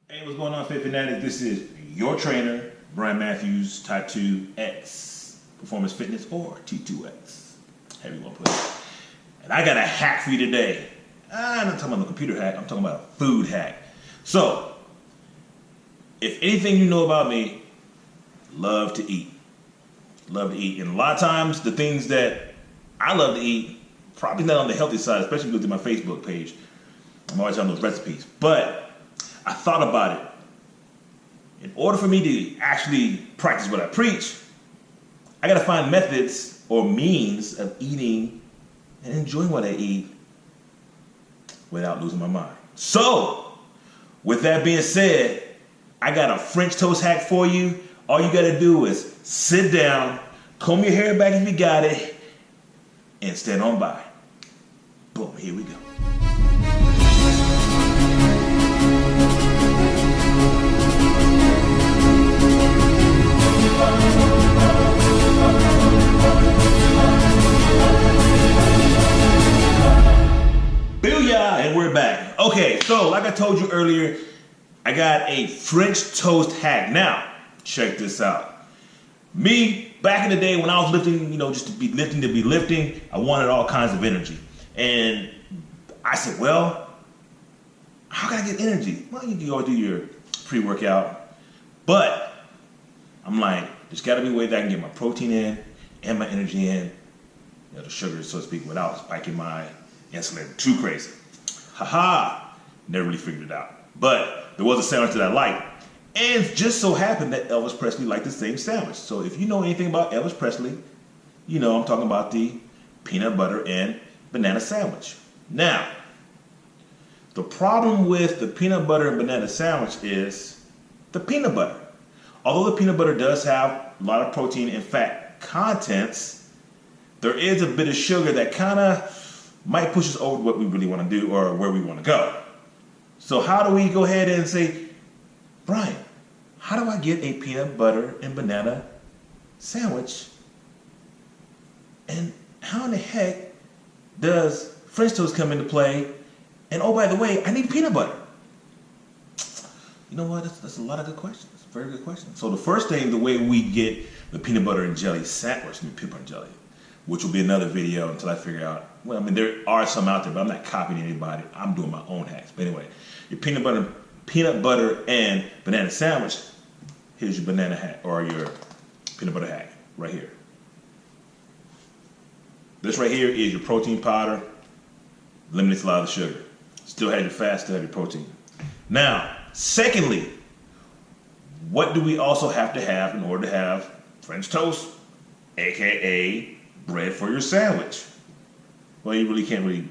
Hey, what's going on, Fit Fanatics? This is your trainer, Brian Matthews, Type 2X, Performance Fitness, or T2X, however you want to put it. And I got a hack for you today. I'm not talking about the computer hack, I'm talking about a food hack. So, if anything you know about me, love to eat. Love to eat. And a lot of times, the things that I love to eat, probably not on the healthy side, especially if you go to my Facebook page. I'm always on those recipes. But I thought about it. In order for me to actually practice what I preach, I gotta find methods or means of eating and enjoying what I eat without losing my mind. So, with that being said, I got a French toast hack for you. All you gotta do is sit down, comb your hair back if you got it, and stand on by. Boom, here we go. Booyah, and we're back. Okay, so like I told you earlier, I got a French toast hack. Now, check this out. Me, back in the day when I was lifting, just to be lifting, I wanted all kinds of energy. And I said, well, how can I get energy? Well, you can go do your pre-workout. But I'm like, there's got to be a way that I can get my protein in and my energy in, the sugar, so to speak, without spiking my insulin too crazy. Haha, never really figured it out. But there was a sandwich that I liked. And it just so happened that Elvis Presley liked the same sandwich. So if you know anything about Elvis Presley, I'm talking about the peanut butter and banana sandwich. Now, the problem with the peanut butter and banana sandwich is the peanut butter. Although the peanut butter does have a lot of protein and fat contents, there is a bit of sugar that kind of might push us over what we really want to do or where we want to go. So how do we go ahead and say, Brian, how do I get a peanut butter and banana sandwich? And how in the heck does French toast come into play? And oh, by the way, I need peanut butter. You know what? That's a lot of good questions. Very good question. So the first thing, the way we get the peanut butter and jelly sandwich, peanut butter and jelly, which will be another video until I figure out. Well, there are some out there, but I'm not copying anybody. I'm doing my own hacks. But anyway, your peanut butter and banana sandwich. Here's your banana hack or your peanut butter hack right here. This right here is your protein powder. Eliminates a lot of the sugar. Still have your fat, still have your protein. Now, secondly, what do we also have to have in order to have French toast, aka bread for your sandwich? Well, you really can't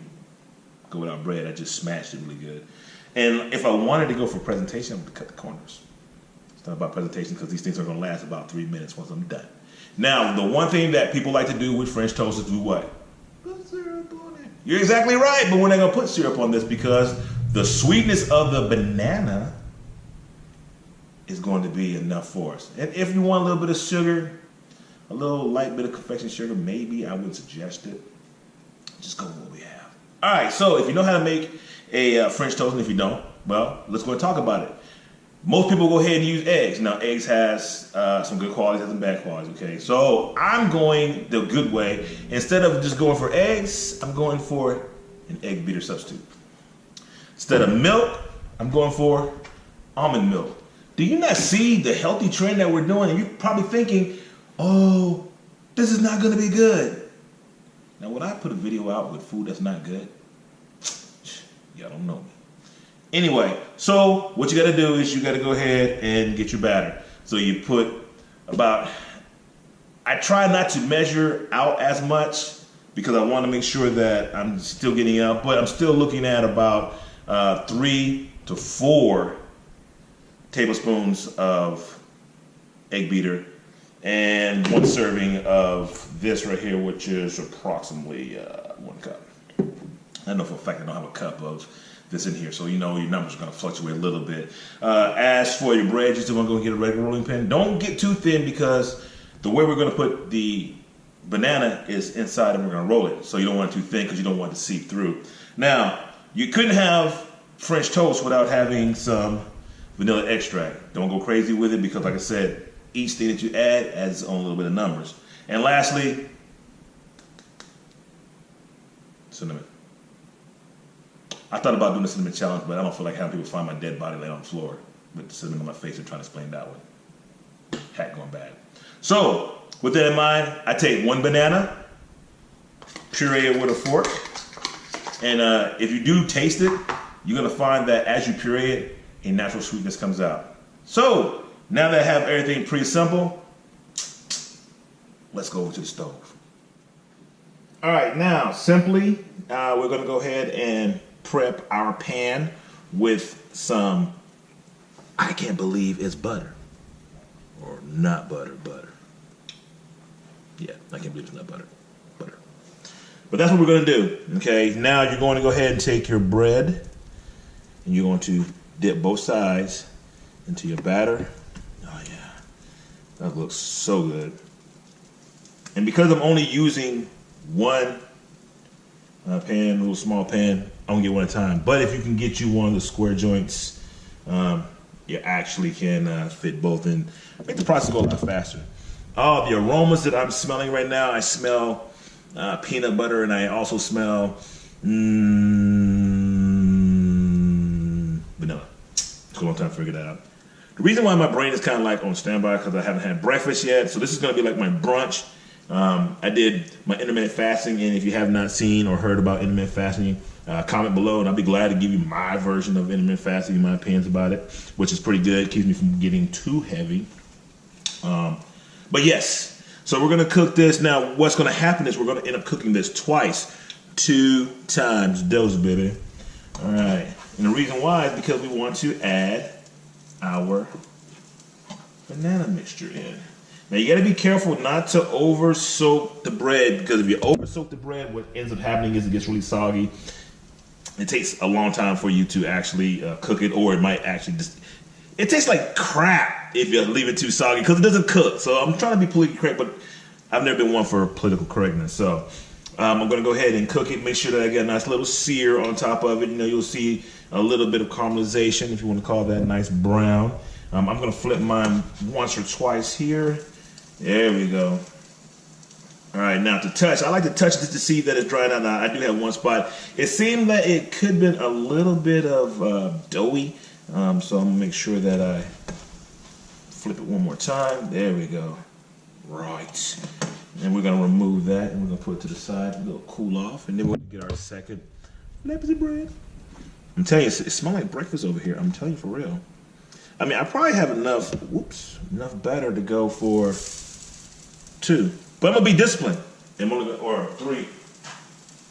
go without bread. I just smashed it really good. And if I wanted to go for presentation, I'm going to cut the corners. It's not about presentation because these things are going to last about 3 minutes once I'm done. Now, the one thing that people like to do with French toast is do what? Put syrup on it. You're exactly right, but we're not going to put syrup on this because the sweetness of the banana is going to be enough for us. And if you want a little bit of sugar, a little light bit of confection sugar, maybe I would suggest it. Just go with what we have. All right, so if you know how to make a French toast, and if you don't, well, let's go and talk about it. Most people go ahead and use eggs. Now, eggs has some good qualities and some bad qualities, okay? So I'm going the good way. Instead of just going for eggs, I'm going for an egg beater substitute. Instead of milk, I'm going for almond milk. Do you not see the healthy trend that we're doing? And you're probably thinking, oh, this is not going to be good. Now, when I put a video out with food that's not good, y'all don't know me. Anyway, so what you got to do is you got to go ahead and get your batter. So you put about, I try not to measure out as much because I want to make sure that I'm still getting out, but I'm still looking at about 3 to 4 tablespoons of egg beater and 1 serving of this right here, which is approximately 1 cup. I know for a fact I don't have a cup of this in here, so your numbers are going to fluctuate a little bit. As for your bread, you still want to go get a regular rolling pin. Don't get too thin because the way we're going to put the banana is inside and we're going to roll it. So you don't want it too thin because you don't want it to seep through. Now, you couldn't have French toast without having some vanilla extract. Don't go crazy with it because, like I said, each thing that you add adds its own little bit of numbers. And lastly, cinnamon. I thought about doing the cinnamon challenge, but I don't feel like having people find my dead body laying on the floor with the cinnamon on my face and trying to explain that one. Hat going bad. So, with that in mind, I take 1 banana, puree it with a fork, and if you do taste it, you're gonna find that as you puree it, a natural sweetness comes out. So, now that I have everything pretty simple, let's go over to the stove. All right, now, simply, we're gonna go ahead and prep our pan with some, I can't believe it's butter. Or not butter, butter. Yeah, I can't believe it's not butter, butter. But that's what we're gonna do, okay? Now you're going to go ahead and take your bread and you're going to dip both sides into your batter. Oh yeah, that looks so good. And because I'm only using one pan, a little small pan, I'm gonna get one at a time. But if you can get you one of the square joints, you actually can fit both and make the process go a lot faster. Oh, the aromas that I'm smelling right now, I smell peanut butter and I also smell vanilla. Took a long time to figure that out. The reason why my brain is kind of like on standby because I haven't had breakfast yet, so this is going to be like my brunch. I did my intermittent fasting, and if you have not seen or heard about intermittent fasting, comment below, and I'll be glad to give you my version of intermittent fasting, my opinions about it, which is pretty good. It keeps me from getting too heavy. But yes, so we're going to cook this. Now, what's going to happen is we're going to end up cooking this twice, 2 times dose, baby. All right, and the reason why is because we want to add our banana mixture in. Now you got to be careful not to over soak the bread, because if you over soak the bread, what ends up happening is it gets really soggy. It takes a long time for you to actually cook it, or it might actually just, it tastes like crap if you leave it too soggy because it doesn't cook. So I'm trying to be politically correct, but I've never been one for political correctness. So I'm going to go ahead and cook it, make sure that I get a nice little sear on top of it. You know, you'll see a little bit of caramelization, if you want to call that, nice brown. I'm going to flip mine once or twice here. There we go. All right, now to touch, I like to touch this to see that it's drying out. Now, I do have one spot. It seemed that it could have been a little bit of doughy, so I'm going to make sure that I flip it one more time. There we go. Right. And we're going to remove that, and we're going to put it to the side. It'll cool off, and then we're going to get our second leprosy bread. I'm telling you, it smells like breakfast over here. I'm telling you for real. I mean, I probably have enough batter to go for 2. But I'm going to be disciplined. Or 3.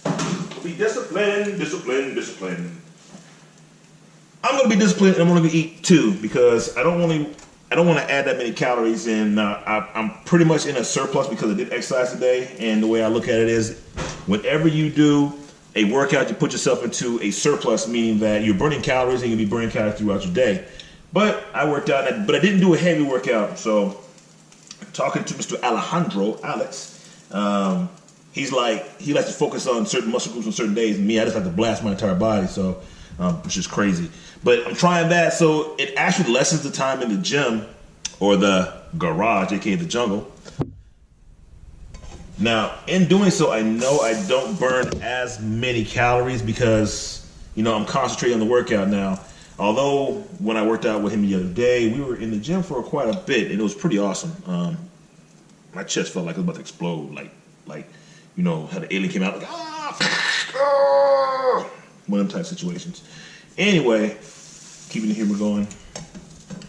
I'll be disciplined. I'm going to be disciplined, and I'm going to eat 2 because I don't want to add that many calories in. I'm pretty much in a surplus because I did exercise today, and the way I look at it is whenever you do a workout, you put yourself into a surplus, meaning that you're burning calories and you'll be burning calories throughout your day. But I worked out, but I didn't do a heavy workout. So talking to Mr. Alejandro, Alex, he likes to focus on certain muscle groups on certain days. And me, I just have to blast my entire body, so which is crazy. But I'm trying that, so it actually lessens the time in the gym or the garage, aka the jungle. Now, in doing so, I know I don't burn as many calories because, you know, I'm concentrating on the workout now. Although, when I worked out with him the other day, we were in the gym for quite a bit, and it was pretty awesome. My chest felt like it was about to explode, like you know, how the alien came out, like, one of them type situations. Anyway, keeping the humor going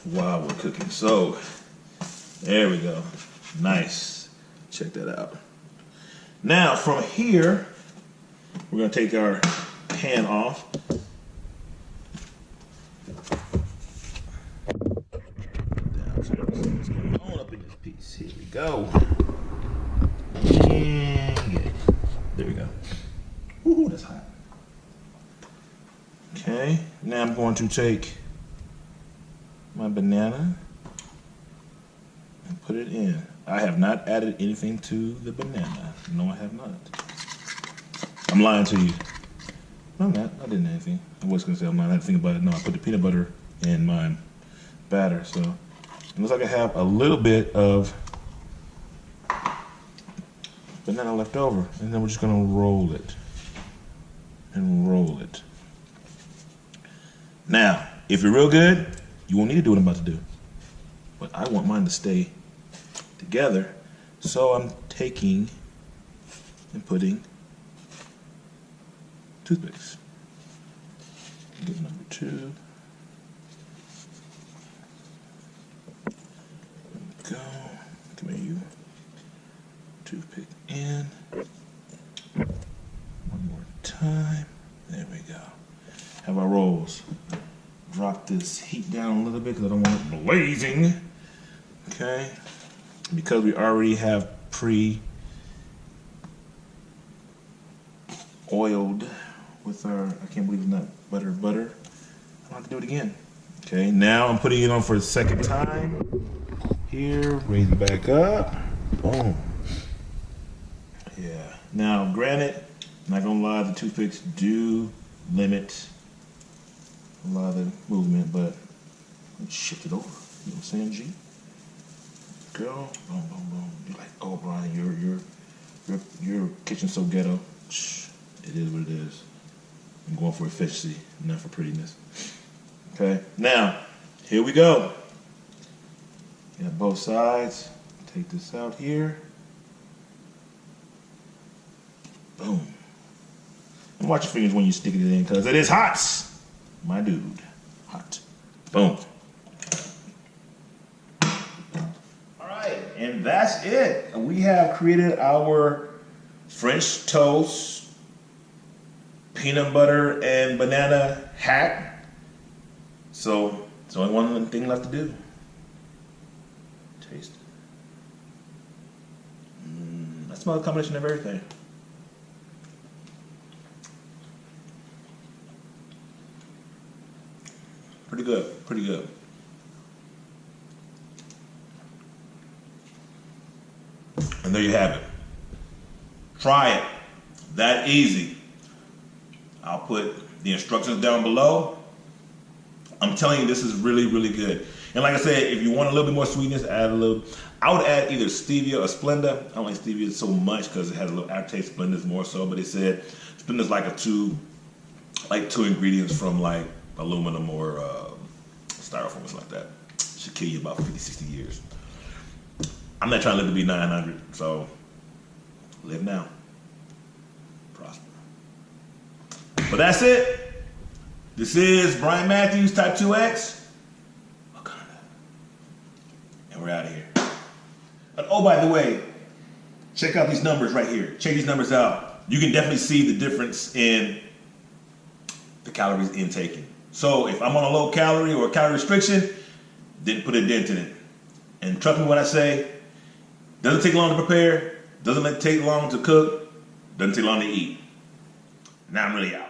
while we're cooking. So, there we go. Nice. Check that out. Now, from here, we're going to take our pan off. What's going on up in this piece? Here we go. And there we go. Woohoo, that's hot. Okay, now I'm going to take my banana and put it in. I have not added anything to the banana. No, I have not. I'm lying to you. No, I'm not. I didn't add anything. I was going to say I'm not. I had to think about it. No, I put the peanut butter in mine. batter. So it looks like I have a little bit of banana left over, and then we're just gonna roll it and roll it. Now, if you're real good, you won't need to do what I'm about to do. But I want mine to stay together, so I'm taking and putting toothpicks. Get number 2. Go. Come here, you. Toothpick in. One more time. There we go. Have our rolls. Drop this heat down a little bit because I don't want it blazing. Okay. Because we already have pre-oiled with our, I can't believe it's not butter. I don't have to do it again. Okay, now I'm putting it on for the second time. Here, raise it back up. Boom. Yeah. Now, granted, I'm not gonna lie, the toothpicks do limit a lot of the movement, but let's shift it over. You know what I'm saying, G? Go. Boom, boom, boom. You're like, oh, Brian, your kitchen's so ghetto. It is what it is. I'm going for efficiency, not for prettiness. Okay, now, here we go. Got both sides. Take this out here. Boom. And watch your fingers when you stick it in, because it is hot. My dude, hot. Boom. All right, and that's it. We have created our French toast, peanut butter, and banana hack. So, there's only one thing left to do. Taste it. I smell a combination of everything. Pretty good, pretty good. And there you have it. Try it. That easy. I'll put the instructions down below. I'm telling you, this is really, really good. And like I said, if you want a little bit more sweetness, add a little. I would add either stevia or Splenda. I don't like stevia so much because it has a little aftertaste. Splenda's more so, but they said Splenda's like two ingredients from like aluminum or styrofoam or something like that. Should kill you about 50, 60 years. I'm not trying to live to be 900, so live now. Prosper. But that's it. This is Brian Matthews, Type 2X. Wakanda. And we're out of here. And oh, by the way, check out these numbers right here. Check these numbers out. You can definitely see the difference in the calories intaken. So if I'm on a low calorie or a calorie restriction, didn't put a dent in it. And trust me when I say, doesn't take long to prepare, doesn't take long to cook, doesn't take long to eat. Now I'm really out.